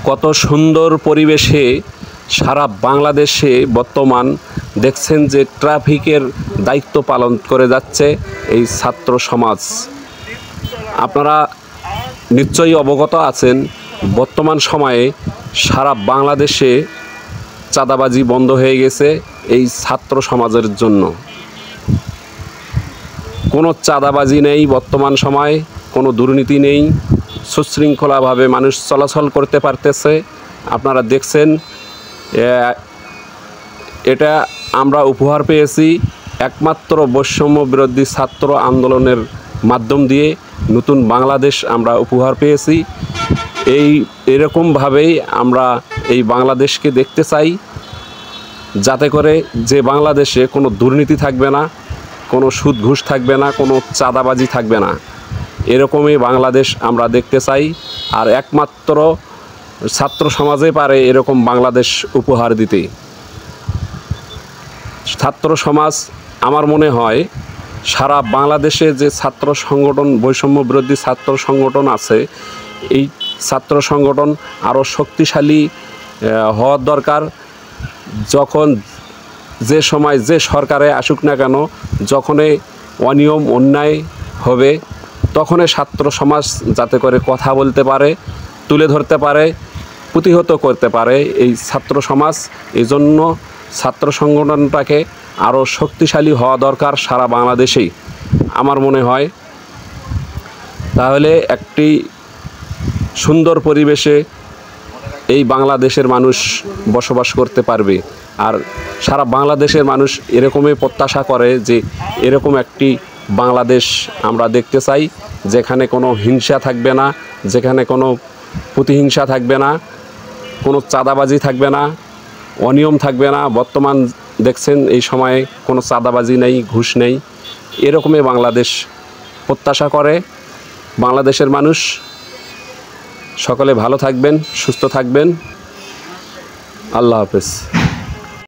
কত সুন্দর পরিবেশে সারা বাংলাদেশে বর্তমান দেখছেন যে ট্রাফিকের দায়িত্ব পালন করে যাচ্ছে এই ছাত্র সমাজ। আপনারা নিশ্চয়ই অবগত আছেন, বর্তমান সময়ে সারা বাংলাদেশে চাঁদাবাজি বন্ধ হয়ে গেছে এই ছাত্র সমাজের জন্য। কোনো চাঁদাবাজি নেই বর্তমান সময়ে, কোনো দুর্নীতি নেই, সুশৃঙ্খলাভাবে মানুষ চলাচল করতে পারতেছে। আপনারা দেখছেন, এটা আমরা উপহার পেয়েছি একমাত্র বৈষম্য বিরোধী ছাত্র আন্দোলনের মাধ্যম দিয়ে নতুন বাংলাদেশ আমরা উপহার পেয়েছি। এরকমভাবেই আমরা এই বাংলাদেশকে দেখতে চাই, যাতে করে যে বাংলাদেশে কোনো দুর্নীতি থাকবে না, কোনো সুদ ঘুষ থাকবে না, কোনো চাঁদাবাজি থাকবে না। এরকমই বাংলাদেশ আমরা দেখতে চাই। আর একমাত্র ছাত্র সমাজে পারে এরকম বাংলাদেশ উপহার দিতে। ছাত্র সমাজ, আমার মনে হয় সারা বাংলাদেশে যে ছাত্র সংগঠন, বৈষম্য বিরোধী ছাত্র সংগঠন আছে, এই ছাত্র সংগঠন আরও শক্তিশালী হওয়ার দরকার। যখন যে সময় যে সরকারে আসুক না কেন, যখনই অনিয়ম অন্যায় হবে, তখনই ছাত্র সমাজ যাতে করে কথা বলতে পারে, তুলে ধরতে পারে, প্রতিহত করতে পারে এই ছাত্র সমাজ। এই জন্য ছাত্র সংগঠনটাকে আরও শক্তিশালী হওয়া দরকার সারা বাংলাদেশেই আমার মনে হয়। তাহলে একটি সুন্দর পরিবেশে এই বাংলাদেশের মানুষ বসবাস করতে পারবে। আর সারা বাংলাদেশের মানুষ এরকমই প্রত্যাশা করে যে এরকম একটি বাংলাদেশ আমরা দেখতে চাই, যেখানে কোনো হিংসা থাকবে না, যেখানে কোনো প্রতিহিংসা থাকবে না, কোনো চাঁদাবাজি থাকবে না, অনিয়ম থাকবে না। বর্তমান দেখছেন এই সময়ে কোনো চাঁদাবাজি নেই, ঘুষ নেই। এরকমই বাংলাদেশ প্রত্যাশা করে বাংলাদেশের মানুষ। সকলে ভালো থাকবেন, সুস্থ থাকবেন। আল্লাহ হাফেজ।